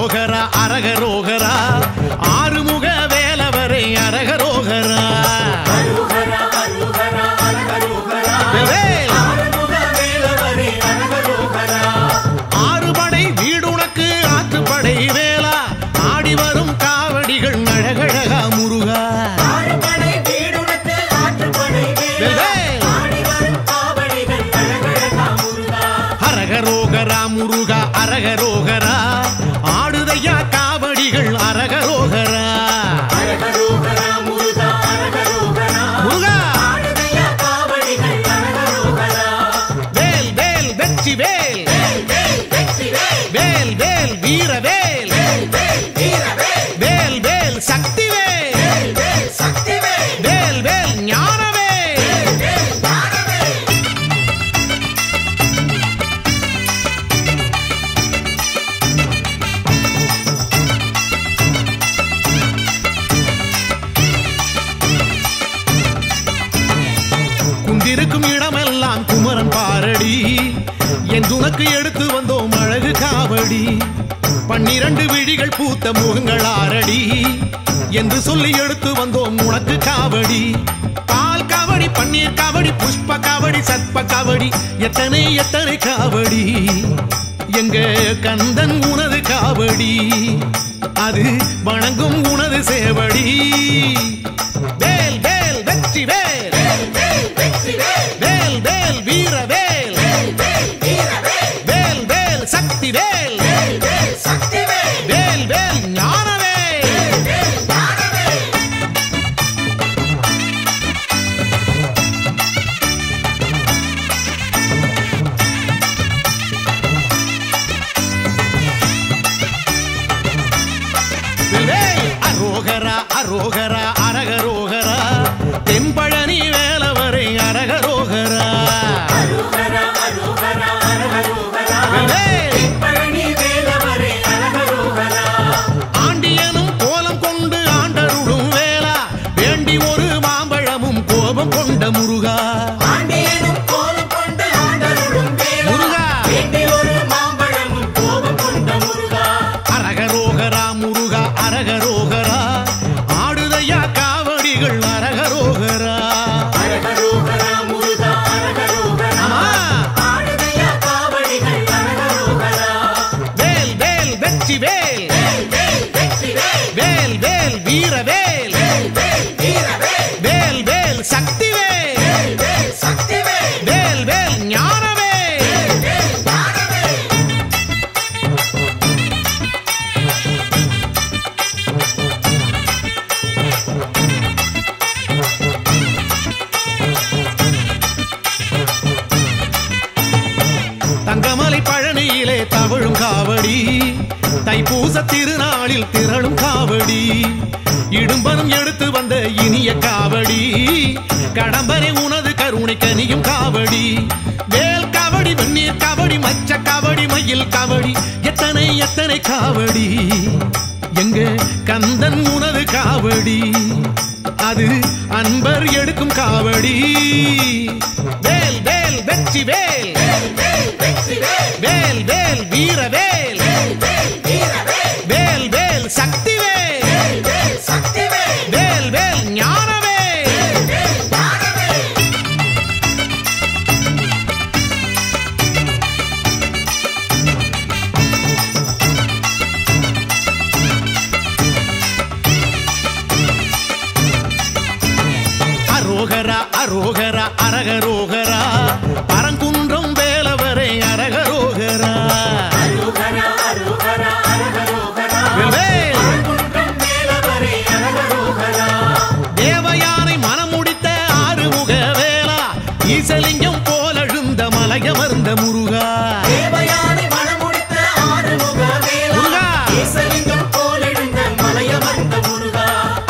அரோகரா அரகரோகரா ஆறுமுக வேலவரே அரகரோகரா ஆறுபடை வீடுனக்கு ஆற்றுப்படை வேலா ஆடி வரும் காவடிகள் அழகழகா முருகா அரகரோகரா முருகா அரகரோகரா ஆடுதையா காவடிகள் அரகரோகரா முருகா வேல் வேல் வெற்றி வேல் வேல் வேல் வீரவேல் வேல் வேல் சக்தி வேல் வேல் வேல் ஞானவேல் குந்திருக்கும் இடமெல்லாம் குமரன் பாரடி என் துணக்கு எடுத்து வந்தோம் அழகு காவடி 12 விழிகள் பூத்த முகங்கள் ஆரடி என்று சொல்லி எடுத்து வந்தோம் உனக்கு காவடி பால் காவடி பன்னீர் காவடி புஷ்ப காவடி சர்ப்ப காவடி எத்தனை எத்தனை காவடி எங்க கந்தன் உனது காவடி அது வணங்கும் உனது சேவடி வேல் வேல் வெற்றி வேல் வேல் வேல் வீரவேல் வேல் வேல் சக்தி வேல் வேல் வேல் ஞானவேல் அரோகரா அரோகரா அரகரோகரா தென்பழனி வேலவரை அரகரோகரா ஆண்டியனும் கோலம் கொண்டு ஆண்டருளும் வேலா வேண்டி ஒரு மாம்பழமும் கோபம் கொண்ட முருகா அரகரோகரா முருகா அரகரோகரா ஆடுதையா காவடிகள் அரகரோகரா வேல் வேல் வெற்றி வேல் வேல் வேல் வீரவேல் வேல் வேல் சக்தி வேல் வேல் வேல் ஞானவேல் தங்கமலை பழனியிலே தவழும் காவடி தைப்பூச திருநாளில் திரளும் காவடி இடும்பனும் எடுத்து வந்த இனிய காவடி கடம்பனை உனது கருணை கனியும் காவடி வேல் காவடி வெந்நீர் காவடி மச்ச காவடி மயில் காவடி எத்தனை எத்தனை காவடி எங்க கந்தன் உனது காவடி அது அன்பர் எடுக்கும் காவடி வேல் வேல் வெற்றி வேல் வேல் வேல் வீரவேல் வேல் வேல் சக்தி வேல் வேல் வேல் ஞானவேல் அரோகரா அரோகரா அரகரோகரா பரங்குன்றம் வேலவரை அரகரோகரா தேவயானை மனமுடித்த ஆறுமுக வேலா ஈசலிங்கம் போலழுந்த மலையமர்ந்த முருகா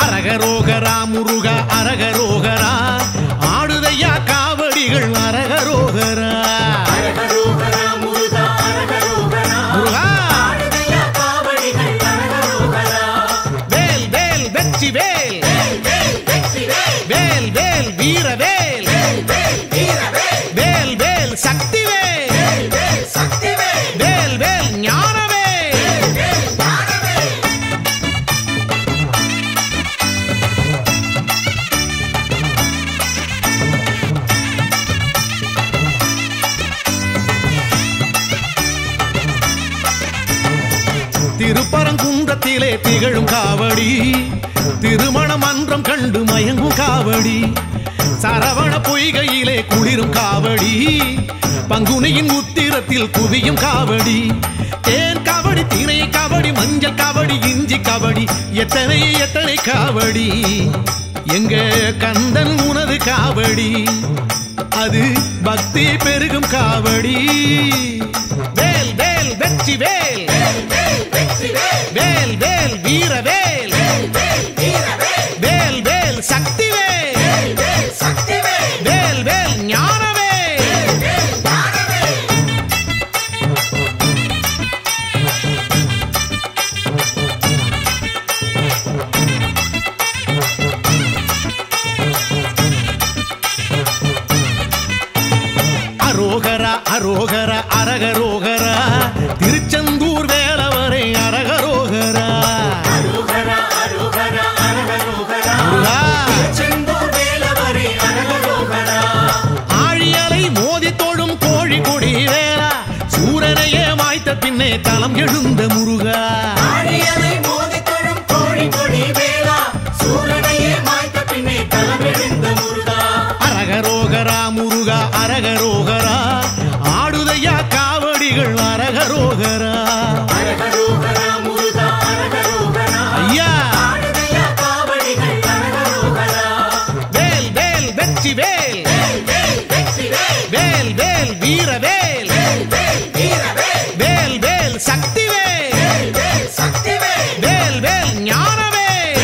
அரகரோகரா முருகா அரகரோகரா ஆடுதையா காவடிகள் அரக திருப்பரங்குன்றத்திலே திகழும் காவடி திருமண மன்றம் கண்டு மயங்கும் காவடி சரவண பொய்கையிலே குளிரும் காவடி பங்குனியின் உத்திரத்தில் குவியும் காவடி தேன் காவடி திணை காவடி மஞ்சள் காவடி இஞ்சி காவடி எத்தனை எத்தனை காவடி எங்க கந்தன் உனது காவடி அது பக்தி பெருகும் காவடி வேல் வேல் வெற்றி வேல் வேல் வேல் வீர வேல் வேல் வேல் சக்தி வேல் வேல் வேல் ஞான அரோகரா அரோகரா அரகரோகரா திருச்செந்தூர் வேலவரே அரகரோகரா அரோகரா அரோகரா அரகரோகரா திருச்செந்தூர் வேலவரே அரகரோகரா ஆழியலை மோதி தொழும் கோழி கொடி வேலா சூரனையே மாய்த்த பின்னே தலம் எழுந்த முருகா ஆழியலை மோதி தொழும் கோழி கொடி வேலா சூரனையே மாய்த்த பின்னே தலம் எழுந்த முருகா அரகரோகரா முருகா அரகரோகரா ஆடுதையா காவடிகள் அரகரோகரா அரகரோகரா முருகா அரகரோகரா ஐயா ஆடுதையா காவடிகள் அரகரோகரா வேல் வேல் வெற்றி வேல் வேல் வேல் வீர வேல் வேல் வேல் சக்தி வேல் வேல் வேல் ஞான வேல்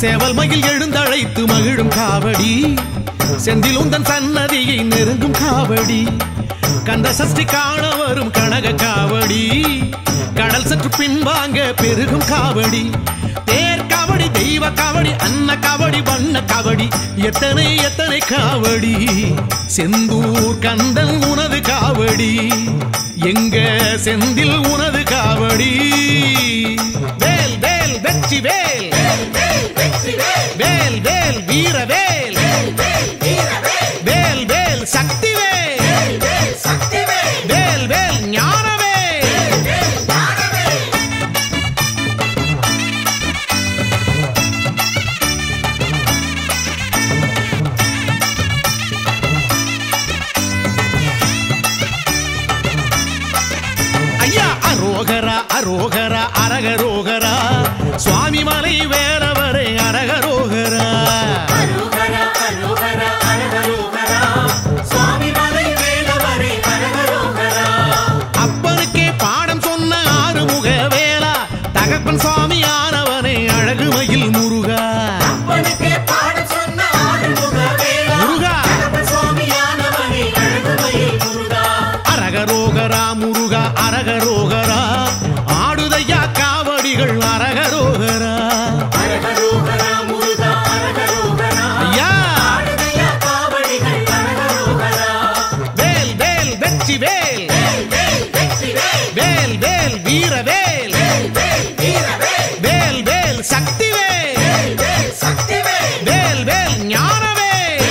சேவல் மயில் எழுந்தழைத்து மகிழும் காவடி செந்திலுந்தன் சன்னதியை நெருங்கும் காவடி கந்த சஷ்டி காண வரும் கனக காவடி கடல் சற்று பின்வாங்க பெருகும் காவடி தேர் காவடி தெய்வ காவடி அன்ன காவடி வண்ண காவடி எத்தனை எத்தனை காவடி செந்தூர் கந்தன் உனது காவடி எங்க செந்தில் உனது காவடி வேல் வேல் வெற்றி வேல் வேல் வேல் வீர வேல் வேல் வேல் சக்தி வேல் வேல் வேல் ஞான வேல் ஐயா அரோகரா அரோகரா அரகரோகரா சுவாமி மலை வேலவரே அரகரோகரா அரோகரா அரோகரா அரகரோகரா சுவாமி மலை வேலவரே அரகரோகரா அப்பனுக்கே பாடம் சொன்ன ஆறுமுக வேலா தகப்பன் சுவாமி ஆனவனே அழகுமயில் முருகா அப்பனுக்கே பாடம் சொன்ன ஆறுமுக வேலா முருகா தகப்பன் சுவாமியானவனே அழகுமயில் முருகா அரகரோகரா முருகா அரகரோகரா ஆடுதையா காவடிகள் அரகரோகரா அரகரோகரா முருகா அரகரோகரா ஐயா ஆடுதையா காவடிகள் அரகரோகரா வேல் வேல் வெற்றி வேல் வேல் வேல் வீர வேல் வேல் வேல் சக்தி வேல் வேல் வேல் ஞான வேல்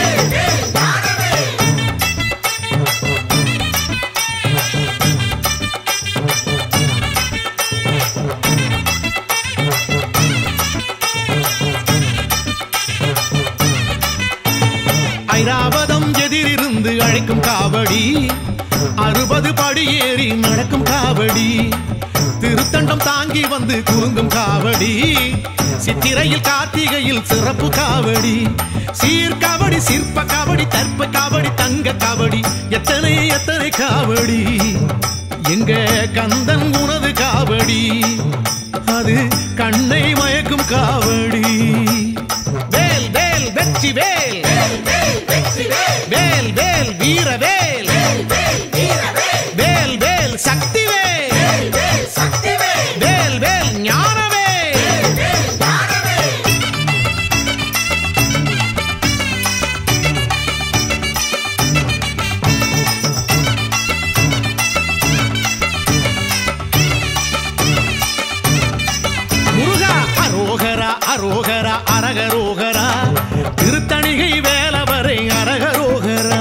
ஐராவதம் எதிரிருந்து அழைக்கும் காவடி 60 படி ஏறி நடக்கும் காவடி திருத்தண்டம் தாங்கி வந்து குறுங்கும் காவடி சித்திரையில் கார்த்திகையில் சிறப்பு காவடி சீர்காவடி சிற்ப காவடி தர்ப்ப காவடி தங்க காவடி எத்தனை எத்தனை காவடி எங்க கந்தன் உனது காவடி அது கண்ணை மயக்கும் காவடி வேல் வேல் வெற்றி வேல் வேல் வேல் வீர வேல் வேல் வேல் சக்தி வேல் வேல் வேல் ஞான வேல் அரோகரா அரகரோகரா திருத்தணிகை வேலவரை அரகரோகரா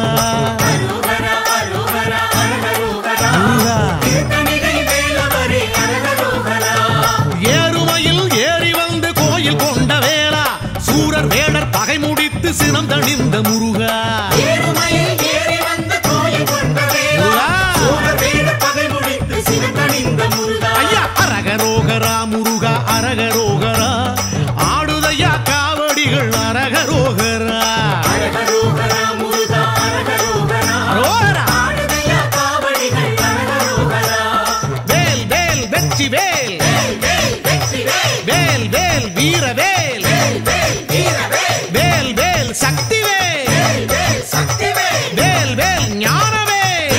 ஏறுமையில் ஏறி வந்து கோயில் கொண்ட வேளா சூரர் வேடர் பகை முடித்து சினம் தணிந்த முருகா ஐயா அரகரோகரா முருகா அரகரோகரா ஆடுதையா காவடிகள் அரகரோகரா வேல் வேல் வெற்றி வேல் வேல் வேல் வீரவேல் வேல் வேல் சக்தி வேல் வேல் வேல் ஞானவேல்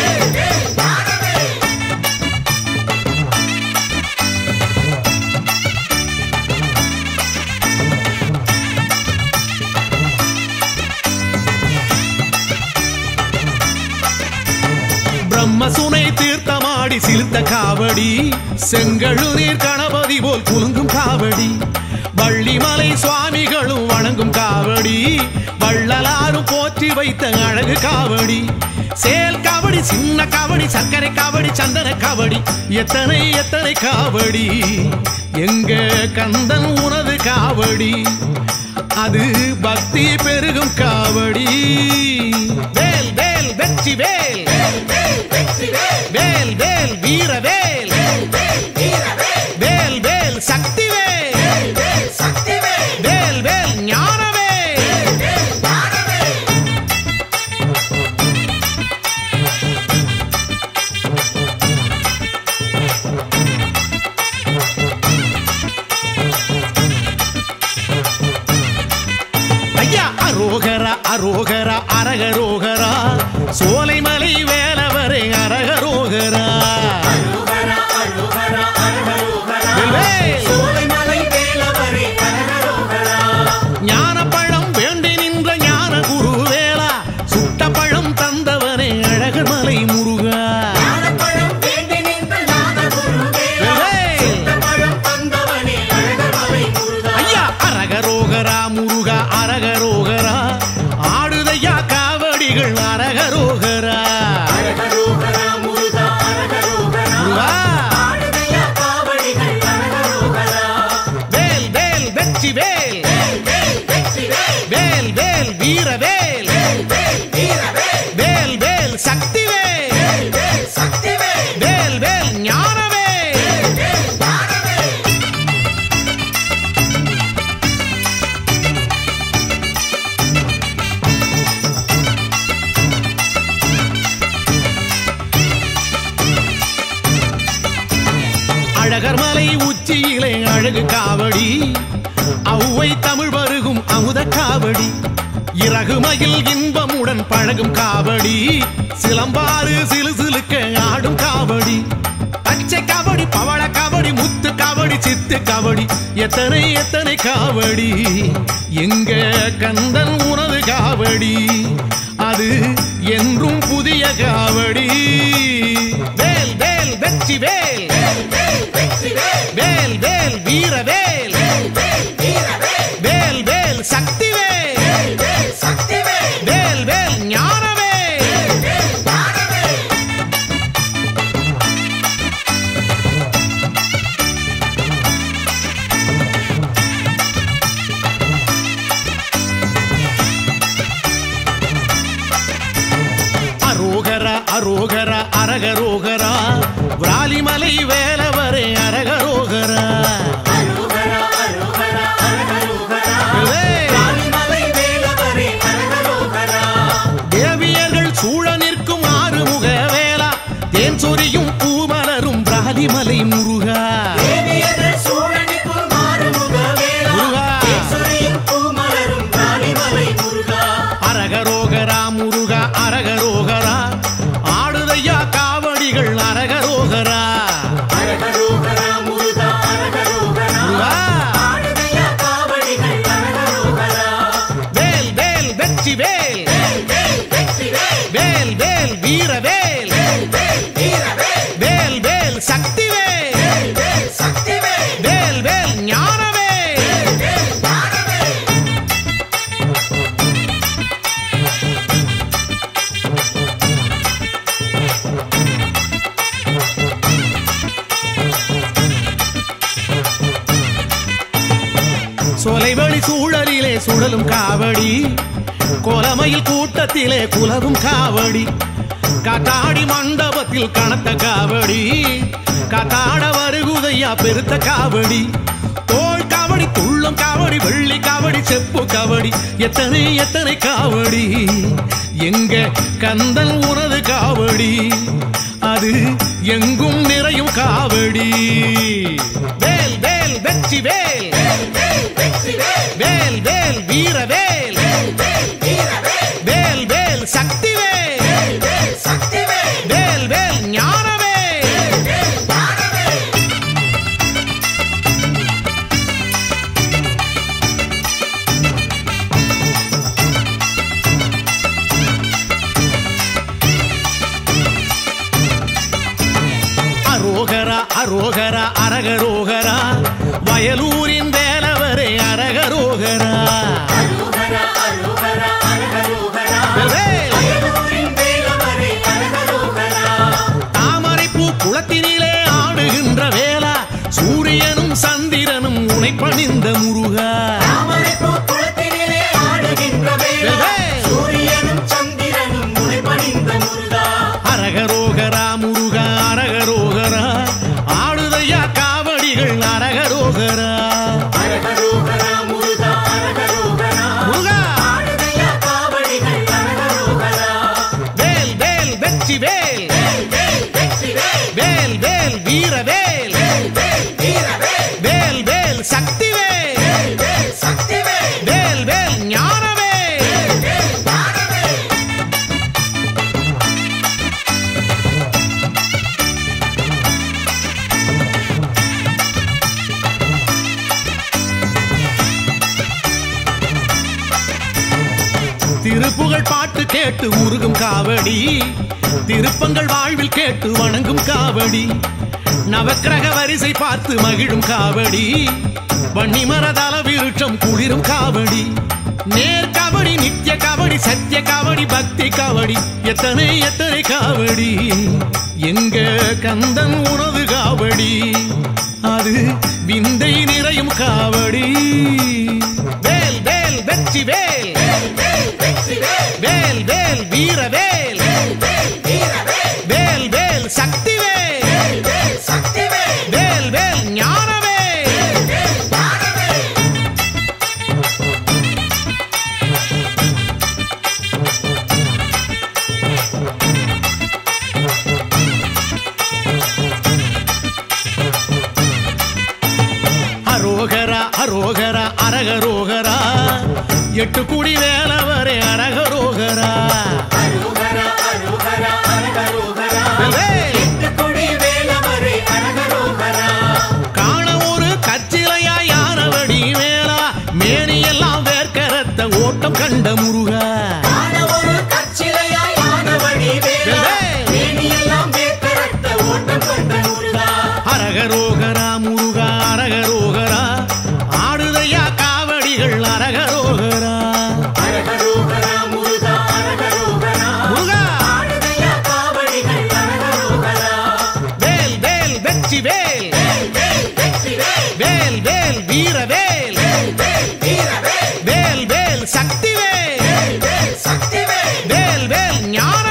பிரம்மசுனை தீர்த்தமாடி சிலுத்த காவடி செங்கழு நீர் கணபதி போல் குலுங்கும் காவடி வள்ளிமலை சுவாமிகளும் வணங்கும் காவடி வள்ளலாரும் போற்றி வைத்த அழகு காவடி சேல் காவடி சின்ன காவடி சர்க்கரை காவடி சந்தன காவடி எத்தனை எத்தனை காவடி எங்க கந்தன் உனது காவடி அது பக்தி பெருகும் காவடி வேல் வேல் வெற்றி வேல் வேல் வேல் வீரவேல் வேல் வேல் சக்தி வேல் வேல் வேல் ஞானவேல் ஐயா அரோகரா அரோகரா அரகரோகரா சோலைமலை வேலவரை அரகரோகரா ஞானப்பழம் வேண்டி நின்ற ஞான குரு வேளா சுட்ட பழம் தந்தவனே அழகர் மலை முருகா ஐயா அரகரோகரா முருகா அரகரோகரா ஆடுதையா காவடிகள் அரகரோகரா வேல் வேல் வெற்றி வேல் வேல் வேல் வீரவேல் வேல் வேல் சக்தி வேல் வேல் வேல் ஞானவேல் அழகர்மலை உச்சியிலே அழகு காவடி அவ்வை தமிழ் வருகும் அமுத காவடி இறகுமையில் இன்பமுடன் பழகும் காவடி சிலம்பாறு சிலு சிலுக்க ஆடும் காவடி பச்சை காவடி பவள காவடி முத்து காவடி சித்து காவடி எத்தனை எத்தனை காவடி எங்க கந்தன் உனது காவடி அது என்றும் புதிய காவடி வேல் வேல் வெற்றி வேல் வேல் வேல் வீரவேல் வேல் வேல் சக்தி வேல் வேல் வேல் ஞானவேல் அரோகரா அரோகரா அரகரோகரா விராலிமலை வேலவரே அரகரோகரா சொலைவழி சூழலிலே சுழலும் காவடி கோலமையில் கூட்டத்திலே குலவும் காவடி காத்தாடி மண்டபத்தில் கனத்த காவடி காத்தாட வருகுதையா பெருத்த காவடி தோல் காவடி துள்ளம் காவடி வெள்ளி காவடி செப்பு காவடி எத்தனை எத்தனை காவடி எங்க கந்தன் உனது காவடி அது எங்கும் நிறையும் காவடி வேல் வேல் வெற்றி வேல் வேல் வேல் வீர வேல் வேல் வேல் சக்தி வேல் வேல் வேல் ஞான அரோகரா அரகரோகரா வயலூரின் வேலவரே அரகரோகரா தாமரைப்பூ குளத்தினிலே ஆடுகின்ற வேளா சூரியனும் சந்திரனும் உனை பணிந்த முருகா அரகரோகரா முருகா அரகரோகரா ஆடுதையா காவடிகள் அரகரோகரா முருகா வேல் வேல் வெற்றி வேல் வேல் வேல் வீர வேல் வேல் வேல் சக்தி வேல் வேல் வேல் ஞான திருப்புகழ் பாட்டு கேட்டு உருகும் காவடி திருப்பங்கள் வாழ்வில் கேட்டு வணங்கும் காவடி நவக்கிரக வரிசை பார்த்து மகிழும் காவடி வன்னிமரதல விருட்சம் குளிரும் காவடி நேர் காவடி நித்திய காவடி சத்திய காவடி பக்தி காவடி எத்தனை எத்தனை காவடி எங்க கந்தன் உனது காவடி அது விந்தை நிறையும் காவடி வேல் வேல் வெற்றி வேல் வேல் வேல் வீர வேல் வேல் வேல் சக்தி வேல் வேல் வேல் ஞான அரோகரா அரோகரா அரகரோகரா எட்டு குடி வேலவரே அரகரோகரா காண ஒரு கச்சிலையா யானவடி வேளா மேனியெல்லாம் வேர்க்கரத்த ஓட்டம் கண்ட முருகா அரகரோகரா முருகா அரகரோகரா ஆடுதையா காவடிகள் அரகரோகரா வேல் வேல் வெற்றி வேல் வேல் வேல் வீர வேல் வேல் வேல் சக்தி வேல் வேல் வேல் ஞான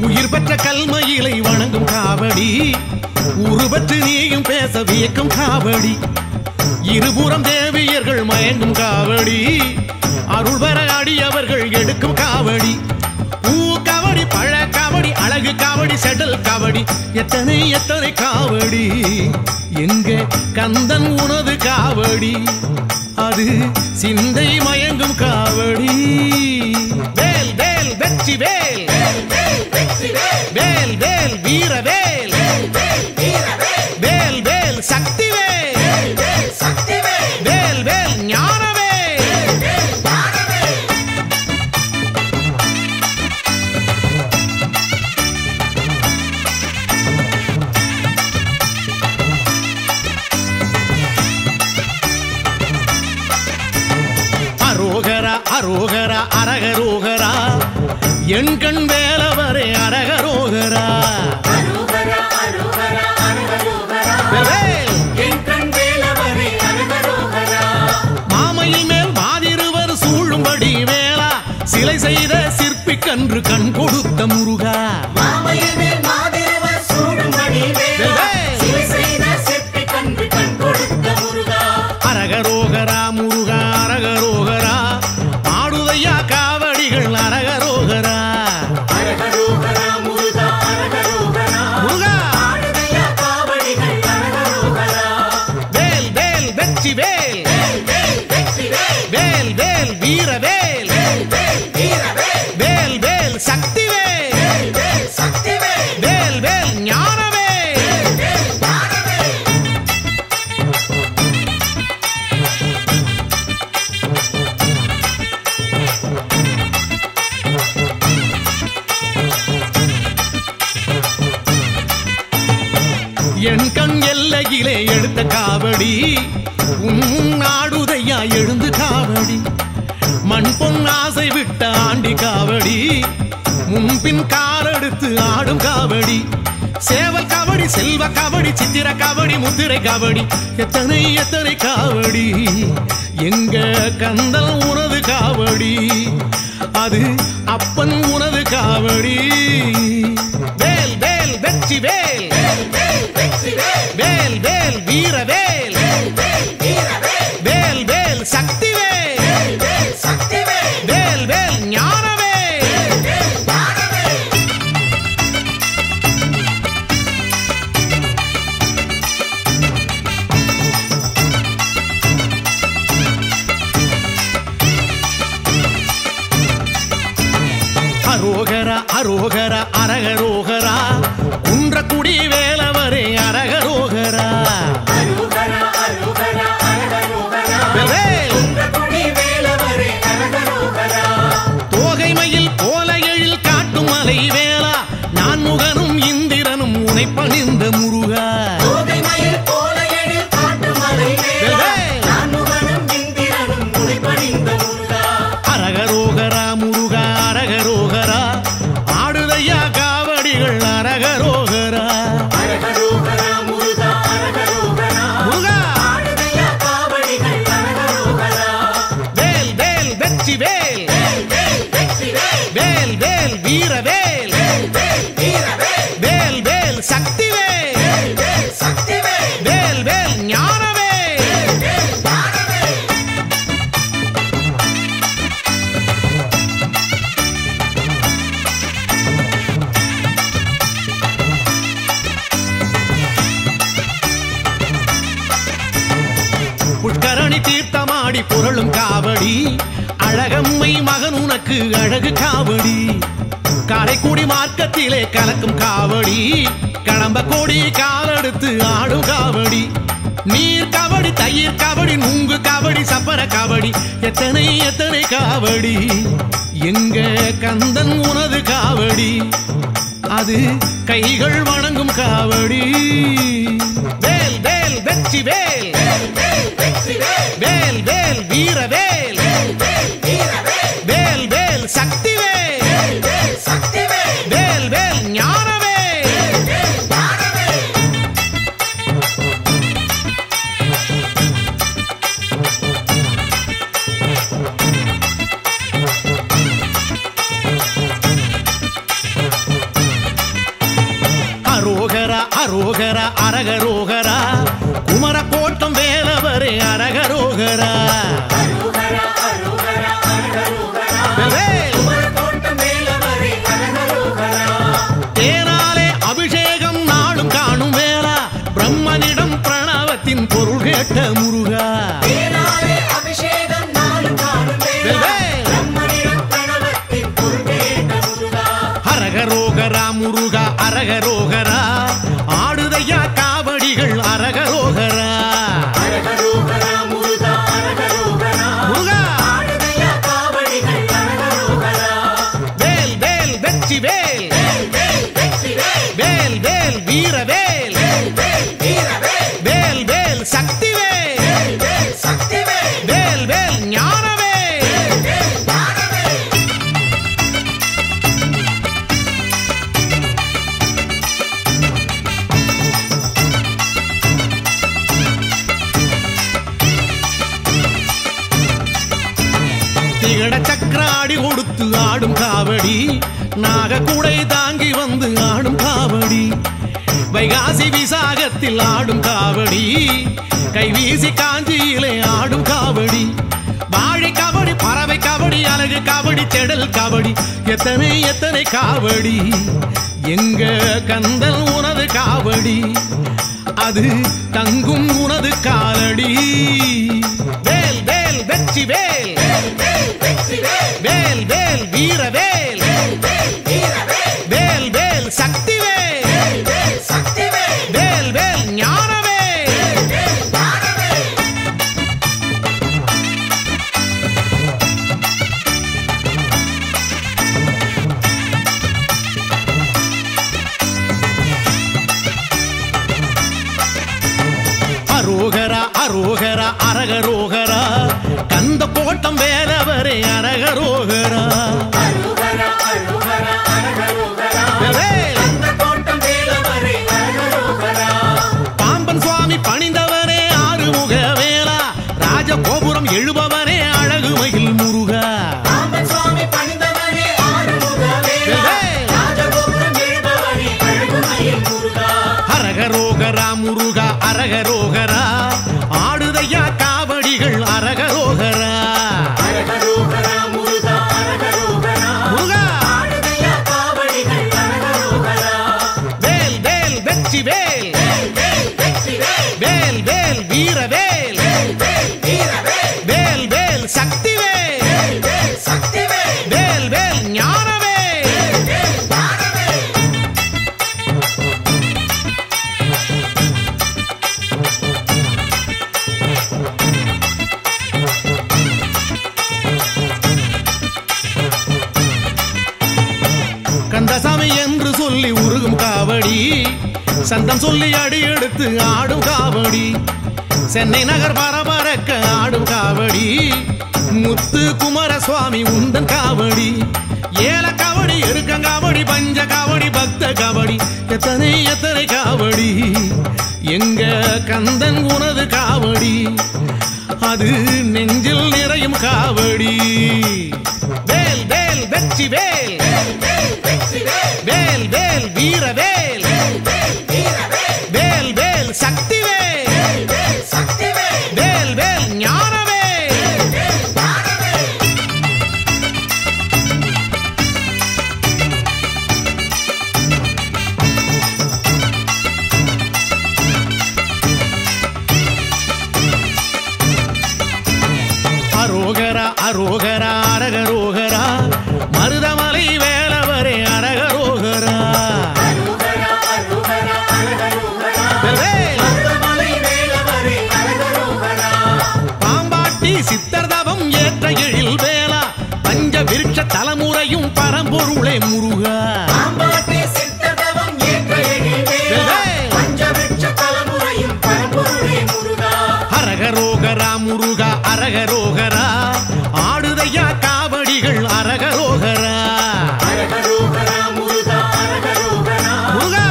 உயிர் பெற்ற கல்மையிலை வணங்கும் காவடி உருவற்று நீயும் பேச வியக்கும் காவடி இருபுறம் தேவியர்கள் மயங்கும் காவடி அருள் வர அடியவர்கள் எடுக்கும் காவடி பூ காவடி பழ காவடி அழகு காவடி செடல் காவடி எத்தனை எத்தனை காவடி எங்க கந்தன் உனது காவடி அது சிந்தை மயங்கும் காவடி வேல் வேல் வெற்றி வேல் வேல் வேல் வீர வேல் வேல் வேல் சக்தி வேல் வேல் வேல் ஞான அரோகரா அரகரோகரா என் கண் வேலவரே அரகரோகரா மாமையில் மேல் மாதிருவர் சூழும்படி வேளா சிலை செய்த சிற்பி கன்று கண் கொடுத்த முருகா அரகரோகரா முருகா அரகரோகரா ஆடுதையா காவடிகள் அரகரோகரா முருகா வேல் வேல் வெற்றி வேல் வேல் வேல் வீரவேல் வேல் வேல் சக்தி வேல் வேல் வேல் ஞானவேல் என் கண் எல்லையிலே எடுத்த காவடி உன் ஆடுதையா எழுந்து காவடி மண் பொன் ஆசை விட்ட ஆண்டி காவடி முன்பின் காலெடுத்து ஆடும் காவடி சேவல் காவடி செல்வ காவடி சித்திர காவடி முத்திரை காவடி எத்தனை எத்தனை காவடி எங்க கந்தல் உனது காவடி அது அப்பன் உனது காவடி வேல் வேல் வெற்றி வேல் வேல் வேல் வீரவேல் வேல் வேல் சக்தி வேல் வேல் வேல் ஞானவேல் அரோகரா அரோகரா அரகரோகரா குன்றக்குடி வேலவரே அரகரோகரா தோகைமையில் போல எழில் காட்டும் மலை வேளா நான் முகனும் இந்திரனும் உனை பணிந்த முருகா அரகரோகரா முருகா அரகரோகரா ஆடுதையா காவடிகள் அரகரோகரா முருகா வேல் வேல் வெற்றி வேல் வேல் வேல் வீரவேல் வேல் வேல் சக்தி வேல் வேல் வேல் ஞானவேல் புஷ்கரணி தீர்த்தமாடி புரளும் காவடி அழகம்மை மகன் உனக்கு அழகு காவடி காரைக்குடி மார்க்கத்திலே கலக்கும் காவடி கடம்ப கோடி காலெடுத்து ஆடும் காவடி நீர் காவடி தயிர் காவடி நுங்கு காவடி சப்பர காவடி எத்தனை எத்தனை காவடி எங்க கந்தன் உனது காவடி அது கைகள் வணங்கும் காவடி வேல் வேல் வெற்றி வேல் வேல் வேல் வீரவேல் வேல் வேல் சக்தி வேல் வேல் வேல் ஞானவேல் அரோகரா அரோகரா அரகரோகரா குமரக்கோட்டம் வேலவரே அரகரோகரா தேனாலே அபிஷேகம் நாளும் காணும் வேளா பிரம்மனிடம் பிரணவத்தின் பொருள் கேட்ட முருகா அரகரோகரா முருகா அரகரோகரா ஆடுதையா காவடிகள் அரகரோகரா முருகா வேல் வேல் வெற்றி வேல் வேல் வேல் வீரவேல் வேல் வேல் சக்தி வேல் வேல் வேல் ஞானவேல் கருட சக்கராடி கொடுத்து ஆடும் காவடி நாக கூடை தாங்கி வந்து ஆடும் காவடி வைகாசி விசாகத்தில் ஆடும் காவடி கைவீசி காஞ்சியிலே ஆடும் காவடி வாழை காவடி பறவை காவடி அழகு காவடி செடல் காவடி எத்தனை எத்தனை காவடி எங்க கந்தல் உனது காவடி அது தங்கும் உனது காலடி வேல் வேல் வெற்றி வேல் வேல் வேல் வீர வேல் வேல் வேல் சக்தி வேல் வேல் வேல் ஞான வேல் அரோகரா அரோகரா அரகரோகரா கந்த கோட்டம் வேலவரே அரகரோகரா பாம்பன் சுவாமி பணிந்தவரே ஆறுமுக வேலா ராஜகோபுரம் எழுபவரே அழகு மகிழ் முருகா அரகரோகரா முருகா அரகரோகரா ஆடுதையா காவடிகள் அரகரோகரா முருகா வேல் வேல் வெற்றி வேல் வேல் வேல் வீர வேல் வேல் வேல் சக்தி வேல் வேல் வேல் ஞான வேல் கந்தசாமி என்று சொல்லி உருகும் காவடி சந்தம் சொல்லி அடி எடுத்து ஆடும் காவடி சென்னை நகர் பரபரக்க ஆடும் காவடி முத்து குமாரசுவாமி உந்தன் காவடி ஏல காவடி எருக்கங்காவடி பஞ்ச காவடி பக்த காவடி எத்தனை எத்தனை காவடி எங்க கந்தன் உனது காவடி அது நெஞ்சில் நிறையும் காவடி வேல் வேல் வெற்றி வேல் வேல் வேல் வீர வேல் வேல் வேல் சக்தி வேல் வேல் வேல் ஞான வேல் அரோகரா அரோகரா அரகரோகரா மருதமலை வேலவரே அரகரோகரா பாம்பாட்டி சித்தர் தவம் ஏற்ற எழில் வேலா பஞ்ச விருட்ச தலைமுறையும் பரம்பொருளே முருகா அரகரோகரா முருகா அரகரோகரா ஆடுதையா காவடிகள் அரகரோகரா முருகா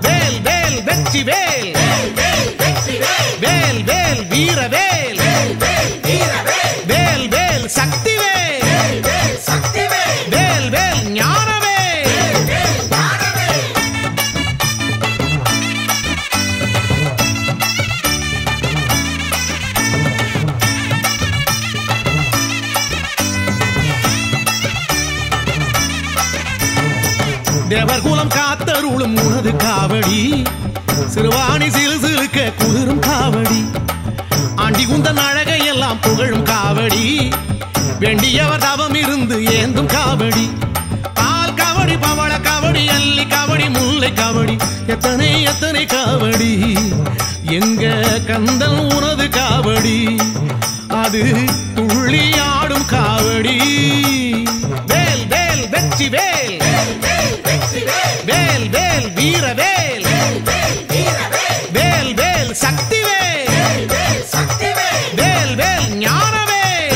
வேல் வேல் வெற்றி வேல் வேல் வேல் வீர வேல் வேல் வேல் சக்தி வேல் வேல் வேல் ஞான வேல் தேவர்குலம் காத்தருளும் உனது காவடி சிறுவாணி சிறு சிறுக்க குளிரும் காவடி ஆண்டி குந்தன் அழகை எல்லாம் புகழும் காவடி வேண்டியவர் தவம் இருந்து ஏந்தும் காவடி பால் காவடி பவள காவடி அல்லி காவடி முல்லை காவடி எத்தனை எத்தனை காவடி எங்க கந்தல் உனது காவடி அது துள்ளி ஆடும் காவடி வேல் வேல் வெற்றி வேல் வேல் வேல் வீர வேல் வேல் வேல் சக்தி வேல் வேல் வேல் ஞான வேல்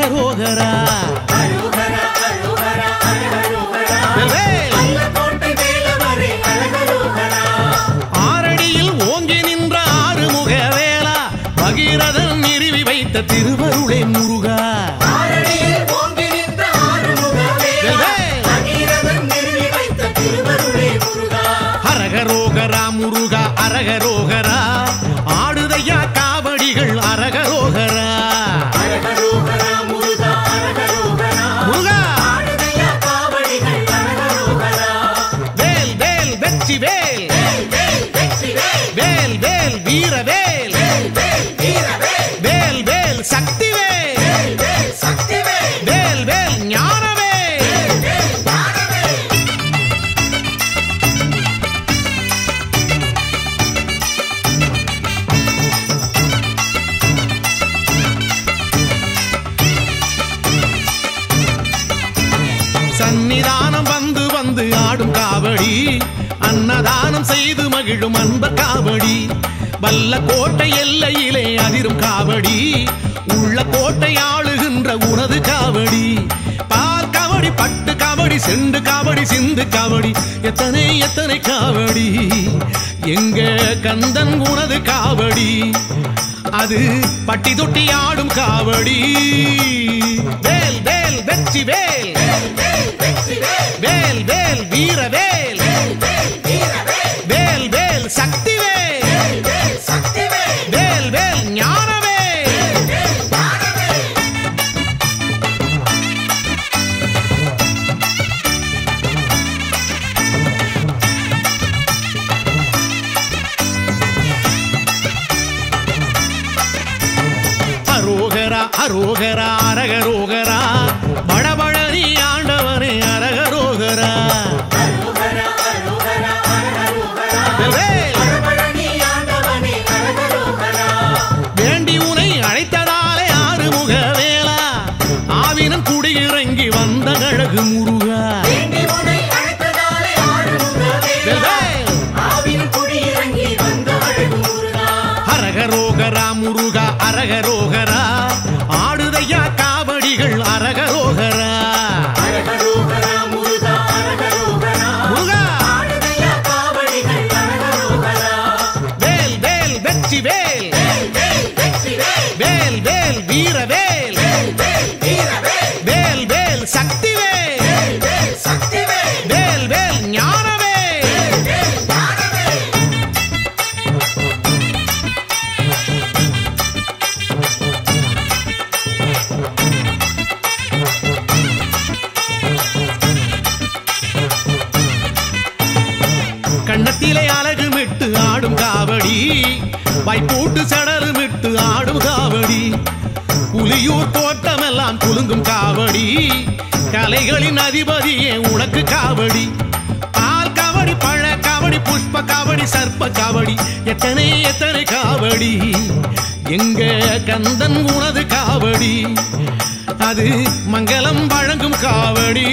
அரகரோகரா அரோகரா அரோகரா அரகரோகரா வேல் அல்லகோட்டை வேலவரே அரகரோகரா ஆரடியில் ஓங்கி நின்ற ஆறுமுக வேலா பகீரதன் நிறுவி வைத்த திருவருளே முருகா ஆரடியில் ஓங்கி நின்ற ஆறுமுக வேலா பகீரதன் நிறுவி வைத்த திருவருளே முருகா அரகரோகரா முருகா அரகரோகரா ஆடுதையா காவடிகள் அரகரோகரா அரகரோகரா முருகா அரகரோகரா முருகா ஆடுதையா காவடிகள் அரகரோகரா வேல் வேல் வெற்றி வேல் வேல் வேல் வெற்றி வேல் வேல் வேல் வீர வேல் வேல் வேல் வீர வேல் வேல் வேல் சக்தி வேல் வேல் வேல் சக்தி வேல் வேல் வேல் ஞான வேல் வேல் வேல் ஞான வேல் சன்னிதானம் வந்து வந்து ஆடும் காவடி அன்னதானம் செய்து மகிழும் அன்பர் காவடி வல்ல கோட்டை எல்லையிலே அதிரும் காவடி உள்ள கோட்டை ஆளுகின்ற உனது காவடி பால் காவடி பட்டு காவடி செண்டு காவடி சிந்து காவடி எத்தனை எத்தனை காவடி எங்க கந்தன் உனது காவடி அது பட்டி தொட்டி ஆடும் காவடி வேல் வேல் வெற்றி வேல் வேல் வேல் வெற்றி வேல் வேல் வேல் வீர வேல் வேல் வேல் வீர வேல் வேல் வேல் சக்தி வேல் வேல் வேல் சக்தி வேல் வேல் வேல் ஞான வேல் வேல் வேல் ஞான வேல் அரோகரா அரோகரா அரகரோகரா படபழனி ஆண்டவனே அரகரோகரா அரோகரா அரோகரா அரகரோகரா வேல் பழனி ஆண்டவனே அரகரோகரா வேண்டி உனை அழைத்ததாலே ஆறுமுக வேலா ஆவினன் குடியிறங்கி வந்த அழகு முருகா வேண்டி உன்னை அழைத்ததாலே ஆறுமுக வேலா வேல் ஆவின் குடியிறங்கி வந்த அழகு முருகா அரகரோகரா முருகா அரகரோகரா ஆடுதையா காவடிகள் அரகரோகரா அரகரோகரா முருகா அரகரோகரா முருகா ஆடுதையா காவடிகள் அரகரோகரா வேல் வேல் வெற்றி வேல் வேல் வேல் வெற்றி வேல் வேல் வேல் வீர வேல் வேல் வேல் வீர வேல் வேல் வேல் சக்தி வேல் வேல் வேல் சக்தி வேல் வேல் வேல் ஞான வேல் வேல் வேல் ஞான வேல் கண்ணத்திலே அழகுமிட்டு ஆடும் காவடி வைப்பூட்டு சடலுமிட்டு ஆடும் காவடி புலியூர் தோட்டமெல்லாம் குலுங்கும் காவடி கலைகளின் அதிபதியே உனக்கு காவடி பால் காவடி பழ காவடி புஷ்ப காவடி சர்ப்ப காவடி எத்தனை எத்தனை காவடி எங்க கந்தன் உனது காவடி அது மங்களம் வழங்கும் காவடி